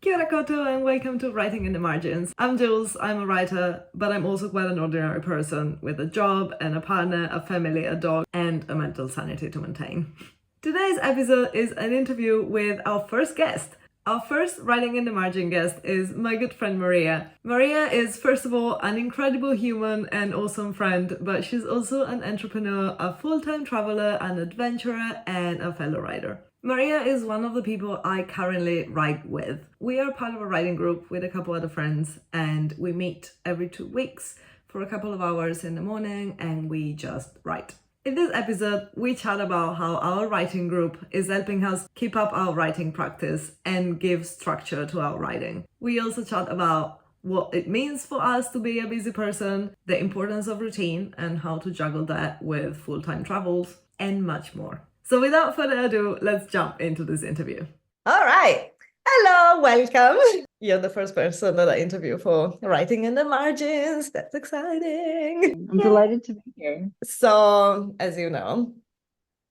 Kia ora koto and welcome to Writing in the Margins. I'm Jules, I'm a writer, but I'm also quite an ordinary person with a job and a partner, a family, a dog, and a mental sanity to maintain. Today's episode is an interview with our first guest. Our first Writing in the Margin guest is my good friend Maria. Maria is, first of all, an incredible human and awesome friend, but she's also an entrepreneur, a full-time traveler, an adventurer, and a fellow writer. Maria is one of the people I currently write with. We are part of a writing group with a couple other friends, and we meet every 2 weeks for a couple of hours in the morning and we just write. In this episode, we chat about how our writing group is helping us keep up our writing practice and give structure to our writing. We also chat about what it means for us to be a busy person, the importance of routine and how to juggle that with full-time travels, and much more. So without further ado, let's jump into this interview. All right. Hello, welcome. You're the first person that I interview for Writing in the Margins. That's exciting. I'm delighted to be here. So, as you know,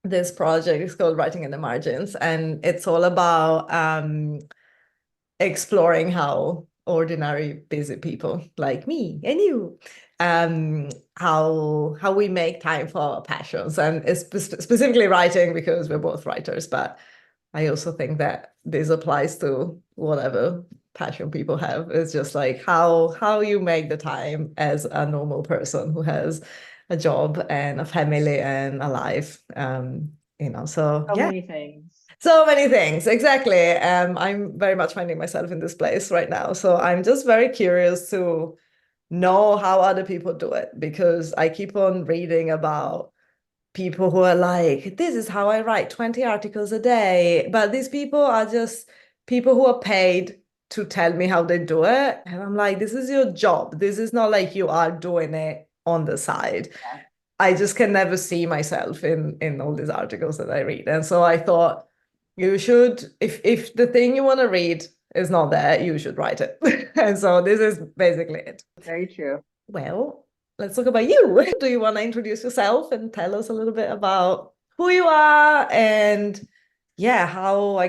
this project is called Writing in the Margins, and it's all about exploring how ordinary busy people like me and you how we make time for our passions, and it's specifically writing because we're both writers, but I also think that this applies to whatever passion people have. It's just like how you make the time as a normal person who has a job and a family and a life. So yeah. Many things. So many things, exactly. I'm very much finding myself in this place right now. So I'm just very curious to know how other people do it, because I keep on reading about people who are like, this is how I write 20 articles a day. But these people are just people who are paid to tell me how they do it. And I'm like, this is your job. This is not like you are doing it on the side. Yeah. I just can never see myself in all these articles that I read. And so I thought, you should, if the thing you want to read is not there, you should write it. And so this is basically it. Very true. Well, let's talk about you. Do you want to introduce yourself and tell us a little bit about who you are and how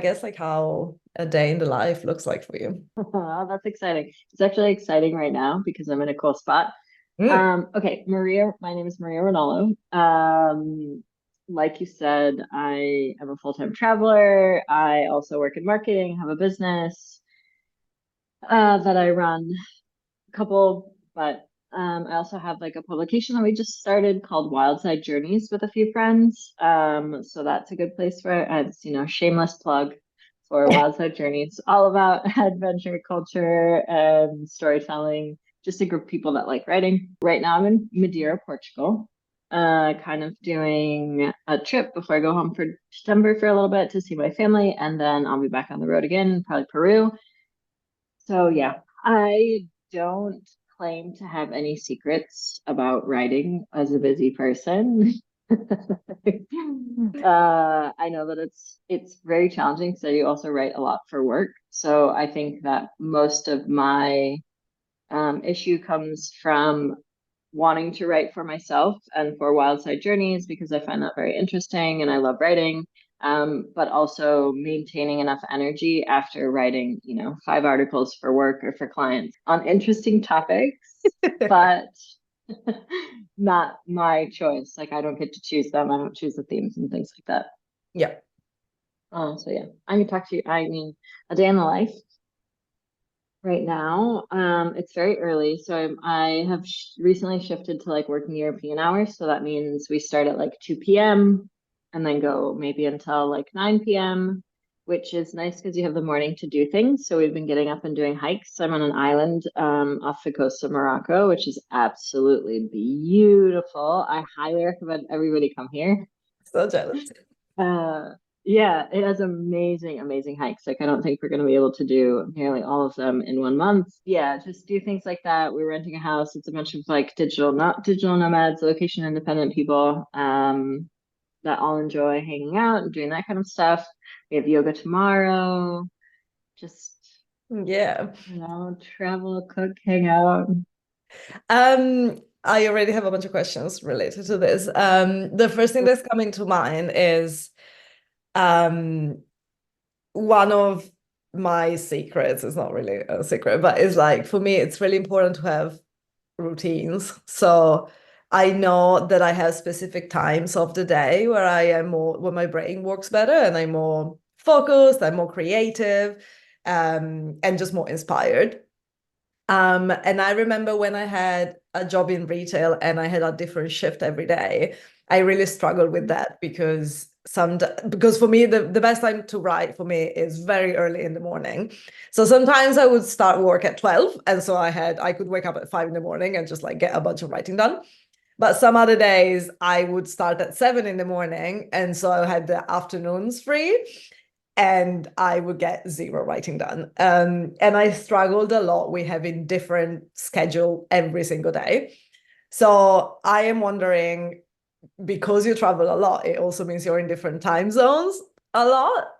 a day in the life looks like for you? Oh, that's exciting. It's actually exciting right now because I'm in a cool spot. Okay, Maria, my name is Maria Ronaldo. Like you said, I am a full-time traveler. I also work in marketing, have a business that I run a couple, but I also have like a publication that we just started called Wildside Journeys with a few friends. So that's a good place for it. It's, shameless plug for Wildside Journeys, all about adventure culture and storytelling, just a group of people that like writing. Right now I'm in Madeira, Portugal, kind of doing a trip before I go home for December for a little bit to see my family, and then I'll be back on the road again, probably Peru. So yeah, I don't claim to have any secrets about writing as a busy person. I know that it's very challenging because I also write a lot for work. So I think that most of my issue comes from wanting to write for myself and for Wildside Journeys because I find that very interesting and I love writing. But also maintaining enough energy after writing, 5 articles for work or for clients on interesting topics, but not my choice. Like I don't get to choose them. I don't choose the themes and things like that. Yeah. So yeah, I can talk to you. I mean, a day in the life right now. It's very early, so I have recently shifted to like working European hours. So that means we start at like 2 p.m. and then go maybe until like 9 p.m., which is nice because you have the morning to do things. So we've been getting up and doing hikes. I'm on an island off the coast of Morocco, which is absolutely beautiful. I highly recommend everybody come here. So jealous. Yeah, it has amazing, amazing hikes. Like I don't think we're going to be able to do nearly all of them in 1 month. Yeah, just do things like that. We're renting a house. It's a bunch of like not digital nomads, location independent people that all enjoy hanging out and doing that kind of stuff. We have yoga tomorrow. Just travel, cook, hang out. I already have a bunch of questions related to this. The first thing that's coming to mind is one of my secrets, it's not really a secret, but it's like for me, it's really important to have routines. So I know that I have specific times of the day where I am more, where my brain works better and I'm more focused, I'm more creative, and just more inspired. And I remember when I had a job in retail and I had a different shift every day, I really struggled with that because for me the best time to write for me is very early in the morning. So sometimes I would start work at 12, and so I could wake up at 5 in the morning and just like get a bunch of writing done. But some other days I would start at 7 in the morning, and so I had the afternoons free and I would get zero writing done. And I struggled a lot with having different schedule every single day. So I am wondering, because you travel a lot, it also means you're in different time zones a lot.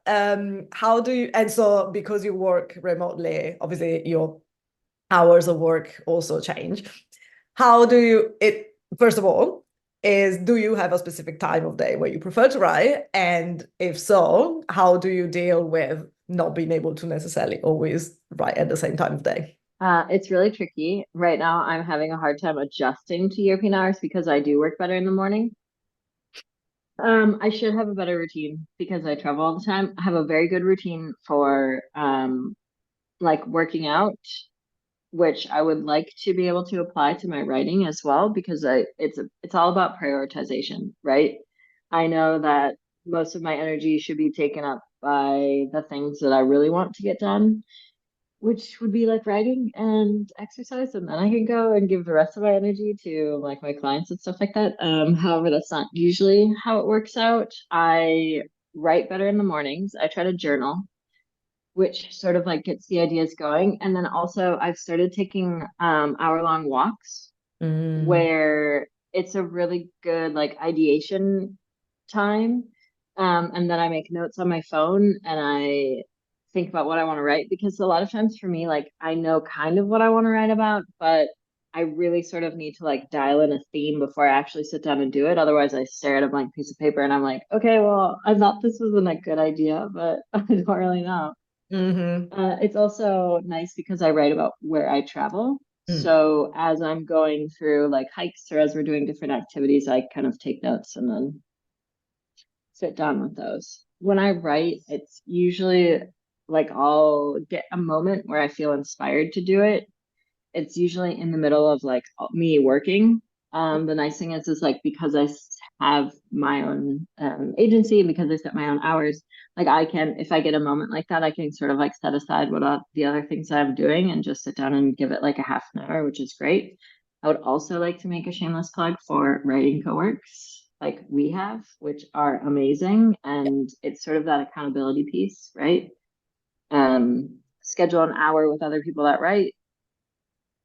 How do you, and so because you work remotely, obviously your hours of work also change. How do you, first of all, do you have a specific time of day where you prefer to write? And if so, how do you deal with not being able to necessarily always write at the same time of day? It's really tricky. Right now, I'm having a hard time adjusting to European hours because I do work better in the morning. I should have a better routine because I travel all the time. I have a very good routine for like working out, which I would like to be able to apply to my writing as well because it's all about prioritization, right? I know that most of my energy should be taken up by the things that I really want to get done, which would be like writing and exercise, and then I can go and give the rest of my energy to like my clients and stuff like that. However, that's not usually how it works out. I write better in the mornings. I try to journal, which sort of like gets the ideas going. And then also I've started taking hour-long walks Mm. where it's a really good like ideation time. And then I make notes on my phone and I think about what I want to write because a lot of times for me, like I know kind of what I want to write about, but I really sort of need to like dial in a theme before I actually sit down and do it. Otherwise, I stare at a blank piece of paper and I'm like, okay, well, I thought this was a good idea, but I don't really know. Mm-hmm. It's also nice because I write about where I travel. Mm. So as I'm going through like hikes or as we're doing different activities, I kind of take notes and then sit down with those. When I write, it's usually like I'll get a moment where I feel inspired to do it. It's usually in the middle of like me working. The nice thing is like because have my own agency and because I set my own hours, like I can, if I get a moment like that, I can sort of like set aside what the other things that I'm doing and just sit down and give it like a half an hour, which is great. I would also like to make a shameless plug for Writing Coworks like we have, which are amazing. And it's sort of that accountability piece, right? Schedule an hour with other people that write,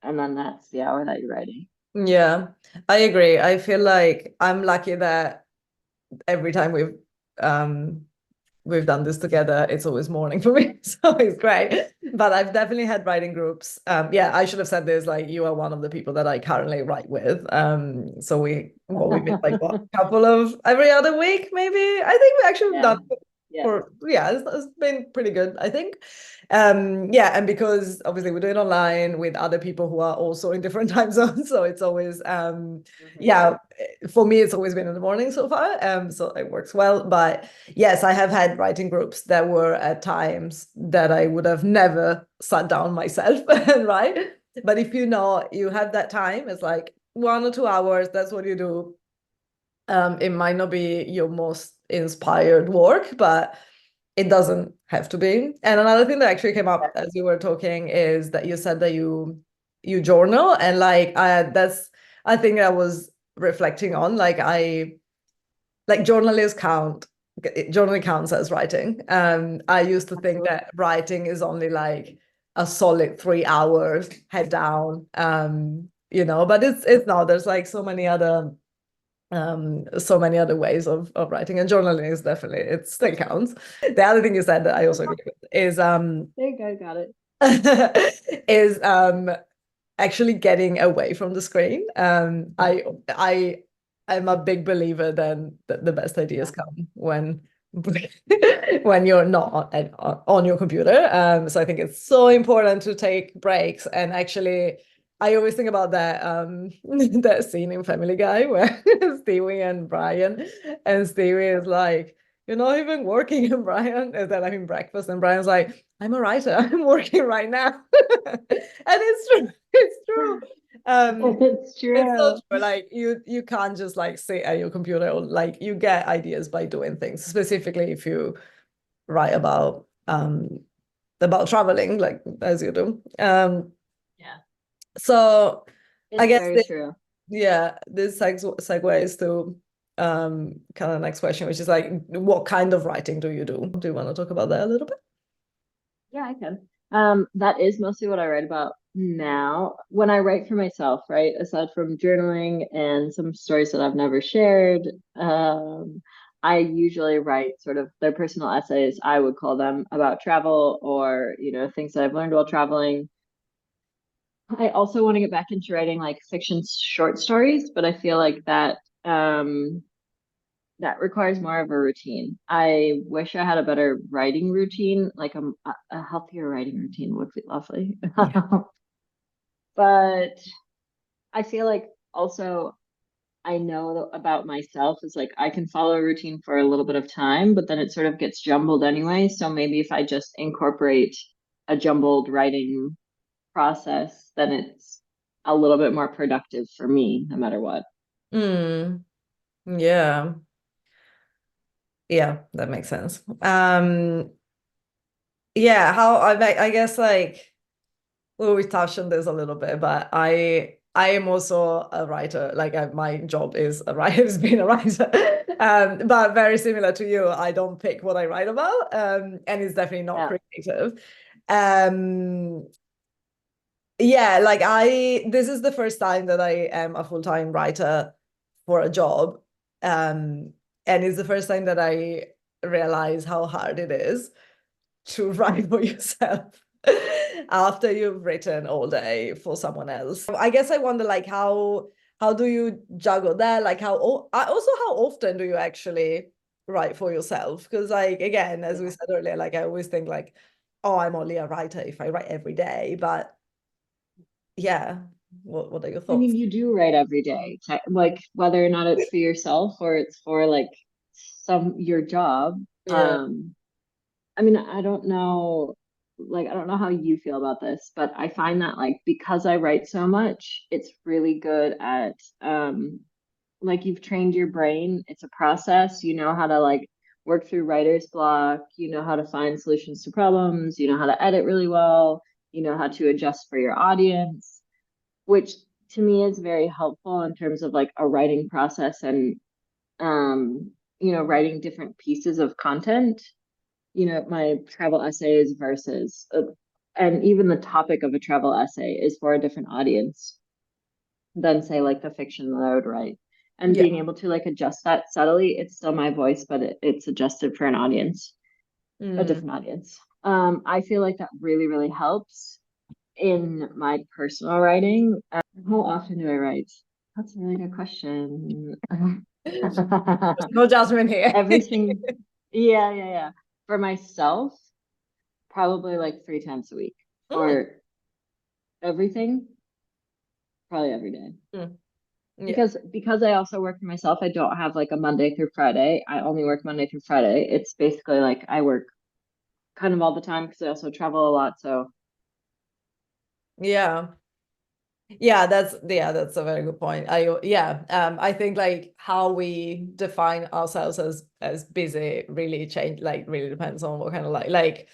and then that's the hour that you're writing. Yeah, I agree. I feel like I'm lucky that every time um we've done this together, it's always morning for me. So it's great. But I've definitely had writing groups. Yeah, I should have said this, like you are one of the people that I currently write with. So we meet like what, couple of every other week, maybe. I think we actually have Yeah. done Yeah. it's been pretty good, I think. Yeah, and because obviously we do it online with other people who are also in different time zones. So it's always Mhm. yeah, for me it's always been in the morning so far. So it works well. But yes, I have had writing groups that were at times that I would have never sat down myself and write. But if you know you have that time, it's like 1 or 2 hours, that's what you do. It might not be your most inspired work, but it doesn't have to be. And another thing that actually came up as you were talking is that you said that you journal, and like that's I think I was reflecting on like journaling counts as writing. I used to think Absolutely. that writing is only like a solid 3 hours head down, but it's not. There's like so many other ways of writing, and journaling is definitely, it still counts. The other thing you said that I also agree with is There you go, got it. is actually getting away from the screen. I am a big believer then that the best ideas Yeah. come when when you're not on your computer. So I think it's so important to take breaks. And actually, I always think about that that scene in Family Guy where Stewie and Brian, and Stewie is like, "You're not even working," and Brian is then having breakfast, and Brian's like, "I'm a writer. I'm working right now," and it's true. It's true. It's It's so true. true. Like you can't just like sit at your computer, or like you get ideas by doing things, specifically if you write about traveling, like as you do. Yeah, So I it's guess very true. this segues to kind of next question, which is like, what kind of writing do you do? Do you want to talk about that a little bit? Yeah, I can. That is mostly what I write about now. When I write for myself, right? Aside from journaling and some stories that I've never shared, I usually write sort of their personal essays, I would call them, about travel or, things that I've learned while traveling. I also want to get back into writing like fiction short stories, but I feel like that requires more of a routine. I wish I had a better writing routine, like a healthier writing routine would be lovely. Yeah. But I feel like also I know about myself is like I can follow a routine for a little bit of time, but then it sort of gets jumbled anyway. So maybe if I just incorporate a jumbled writing process, then it's a little bit more productive for me, no matter what. Mm, yeah. Yeah, that makes sense. Yeah, I guess like, well, we touched on this a little bit, but I am also a writer. Like my job is a writer, is being a writer. But very similar to you, I don't pick what I write about, and it's definitely not Yeah. creative. Um, yeah, like this is the first time that I am a full-time writer for a job, and it's the first time that I realize how hard it is to write for yourself after you've written all day for someone else. I guess I wonder like how do you juggle that? Like how often do you actually write for yourself? Because like again, as we Yeah. said earlier, like I always think like, oh, I'm only a writer if I write every day. But yeah, what are your I thoughts? mean, you do write every day, like whether or not it's for yourself or it's for like your job. Yeah. I mean, I don't know how you feel about this, but I find that like because I write so much, it's really good at like you've trained your brain. It's a process. You know how to like work through writer's block, you know how to find solutions to problems, you know how to edit really well, you know how to adjust for your audience, which to me is very helpful in terms of like a writing process and writing different pieces of content. My travel essays versus and even the topic of a travel essay is for a different audience than say like the fiction that I would write. And Yeah. being able to like adjust that subtly, it's still my voice, but it's adjusted for an audience, a Mm. different audience. I feel like that really, really helps in my personal writing. How often do I write? That's a really good question. There's no judgment here. Everything. Yeah, yeah, yeah. For myself, probably like 3 times a week. Mm. For everything, probably every day. Mm. Yeah. Because I also work for myself, I don't have like a Monday through Friday. I only work Monday through Friday. It's basically like I work kind of all the time because I also travel a lot. So Yeah. That's a very good point. I think like how we define ourselves as busy really really depends on what kind of like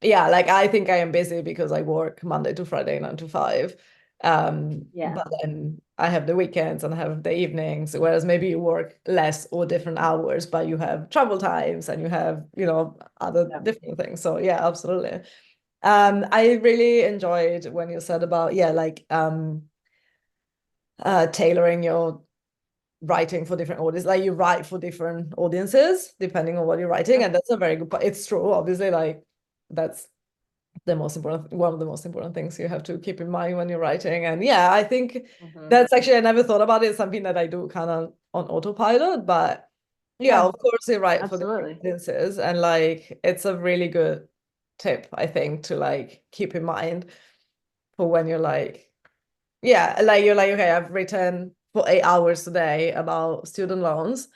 I think I am busy because I work Monday to Friday 9 to 5. yeah, But then I have the weekends and I have the evenings, whereas maybe you work less or different hours, but you have travel times and you have, other yeah, different things. So yeah, absolutely. I really enjoyed when you said about, tailoring your writing for different audiences. Like you write for different audiences depending on what you're writing, yep. and that's a very good point. It's true, obviously, like that's one of the most important things you have to keep in mind when you're writing. And yeah, I think Mhm. that's actually, I never thought about it. It's something that I do kind of on autopilot, but Yeah, Yeah, of course you're right for the absolutely. audiences, and like it's a really good tip, I think, to like keep in mind for when you're like, yeah, like you're like, okay, I've written for 8 hours today about student loans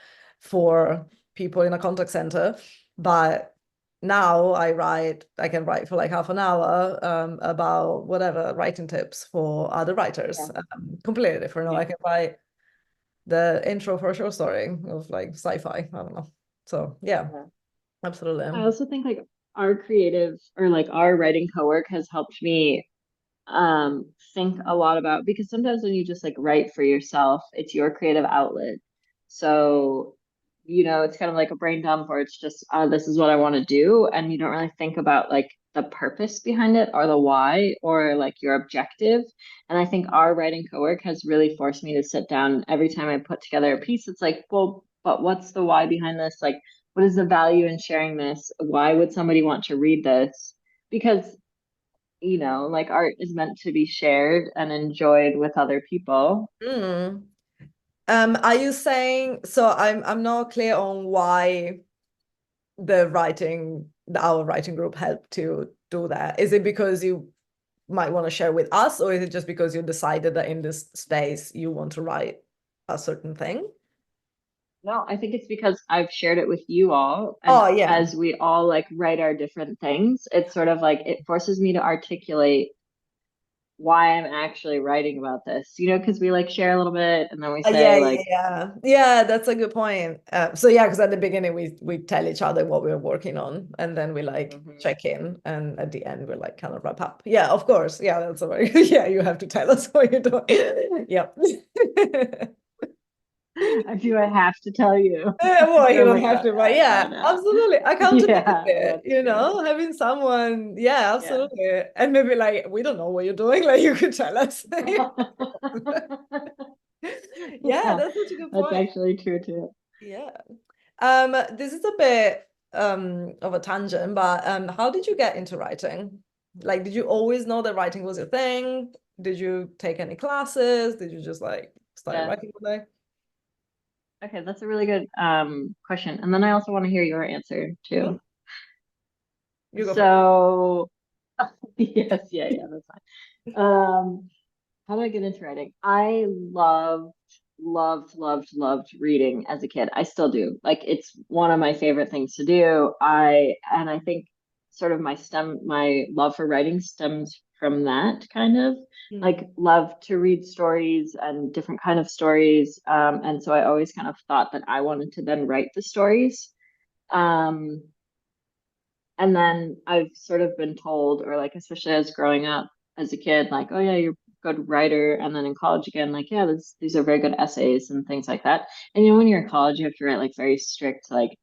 for people in a contact center, but now I can write for like half an hour about whatever writing tips for other writers. Yeah, Completely different. Or yeah. I can write the intro for a short story of like sci-fi. I don't know. So yeah, Yeah. I absolutely. also think like our creative or like our writing cowork has helped me think a lot about because sometimes when you just like write for yourself, it's your creative outlet. So, it's kind of like a brain dump or it's just this is what I want to do and you don't really think about like the purpose behind it or the why or like your objective. And I think our writing cowork has really forced me to sit down every time I put together a piece. It's like, well, but what's the why behind this? Like, what is the value in sharing this? Why would somebody want to read this? Because like art is meant to be shared and enjoyed with other people. Mm. Are you saying so? I'm not clear on why our writing group helped to do that. Is it because you might want to share with us, or is it just because you decided that in this space you want to write a certain thing? No, I think it's because I've shared it with you all, and Oh yeah. as we all like write our different things, it's sort of like it forces me to articulate why I'm actually writing about this, because we like share a little bit and then we Yeah, say yeah, like, yeah. Yeah, that's a good point. So yeah, because at the beginning we tell each other what we're working on, and then we like Mhm. check in, and at the end we're like kind of wrap up. Yeah, of course. Yeah, that's a very yeah. You have to tell us what you're doing. Yep. Do I have to tell you? Well, you I'm don't like, have oh to, but no, yeah, no. absolutely. Yeah, Accountability, that's true. having someone, yeah, Yeah. absolutely. And maybe like, we don't know what you're doing, like you could tell us. Yeah, Yeah, that's such a good that's point. actually true too. Yeah. This is a bit of a tangent, but how did you get into writing? Like, did you always know that writing was your thing? Did you take any classes? Did you just like start Yeah. writing one day? Okay, that's a really good question. And then I also want to hear your answer Mm, too. you go first. So, yes, yeah, that's fine. How do I get into writing? I loved reading as a kid. I still do. Like it's one of my favorite things to do. I think sort of my love for writing stems from that kind of Mm. like love to read stories and different kind of stories. And so I always kind of thought that I wanted to then write the stories. Um, and then I've sort of been told, or like, especially as growing up as a kid, like, oh yeah, you're a good writer. And then in college again, like, yeah, these are very good essays and things like that. And when you're in college, you have to write like very strict, like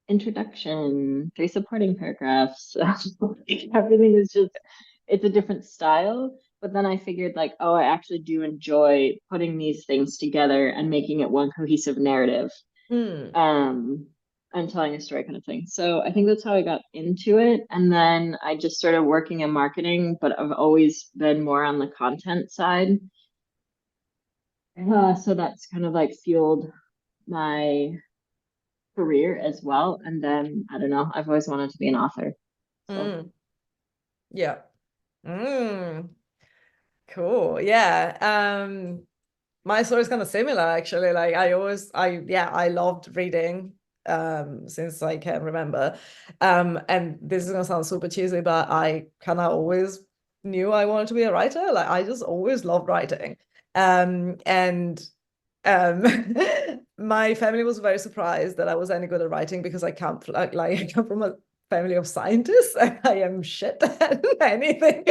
introduction, three supporting paragraphs. Like, everything is just, it's a different style. But then I figured like, oh, I actually do enjoy putting these things together and making it one cohesive narrative Mm. um and telling a story kind of thing. So I think that's how I got into it. And then I just started working in marketing, but I've always been more on the content side. So that's kind of like fueled my career as well. And then I don't know, I've always wanted to be an author. So Mm. Yeah. Mm. Cool. Yeah. My story is kind of similar actually. Like I loved reading since I can remember. And this is gonna sound super cheesy, but I kind of always knew I wanted to be a writer. Like I just always loved writing. And um my family was very surprised that I was any good at writing because I come like I come from a family of scientists and I am shit at anything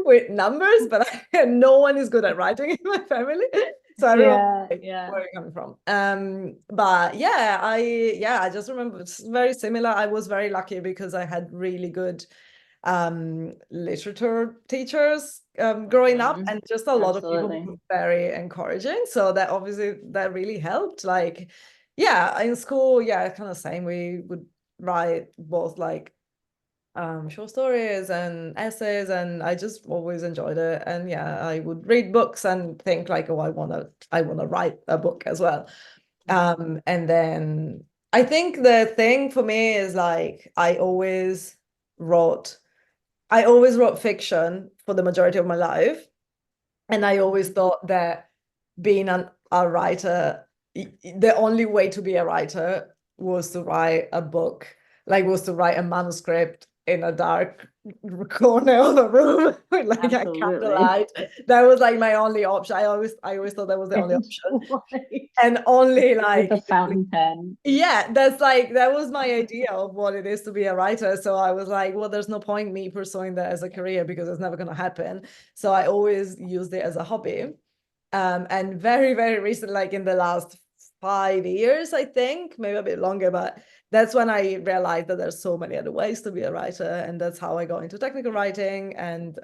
with numbers, but no one is good at writing in my family. So everyone yeah, like, yeah. where are you coming from? But I just remember it's very similar. I was very lucky because I had really good literature teachers growing up, Mhm. and just a lot of people Absolutely. were very encouraging, so that obviously that really helped. Like yeah, in school, yeah, kind of same, we would write both like short stories and essays, and I just always enjoyed it. And yeah, I would read books and think like, oh, I want to write a book as well. And then I think the thing for me is like I always wrote fiction for the majority of my life. And I always thought that being a writer, the only way to be a writer was to write a book, like was to write a manuscript in a dark corner of a room with like a Absolutely. candlelight. That was like my only option. I always thought that was the only option. Right. And only like With a fountain pen. yeah, that was my idea of what it is to be a writer. So I was like, well, there's no point me pursuing that as a career because it's never going to happen. So I always used it as a hobby. And very, very recent, like in the last 5 years, I think, maybe a bit longer, but that's when I realized that there's so many other ways to be a writer. And that's how I got into technical writing and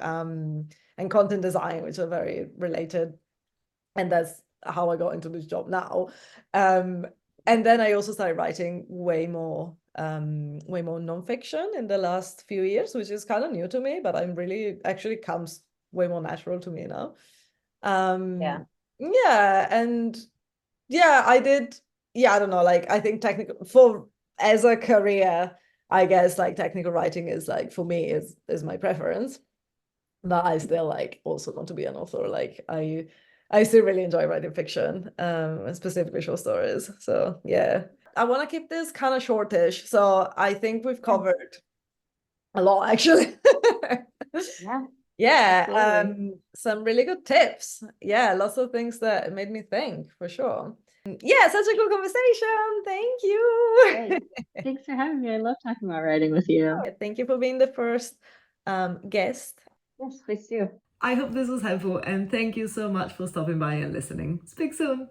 content design, which are very related. And that's how I got into this job now. And then I also started writing way more nonfiction in the last few years, which is kind of new to me, but I'm really actually comes way more natural to me now. Yeah. Yeah, and yeah, I did. Yeah, I don't know. Like, I think as a career, I guess like technical writing is like for me is my preference. But I still like also want to be an author. Like I still really enjoy writing fiction, and specifically short stories. So yeah, I want to keep this kind of shortish. So I think we've covered a lot actually. Yeah. Yeah, Absolutely. some really good tips. Yeah, lots of things that made me think for sure. Yeah, such a good conversation. Thank you. Great. Thanks for having me. I love talking about writing with you. Thank you for being the first guest. Yes, please do. I hope this was helpful and thank you so much for stopping by and listening. Speak soon.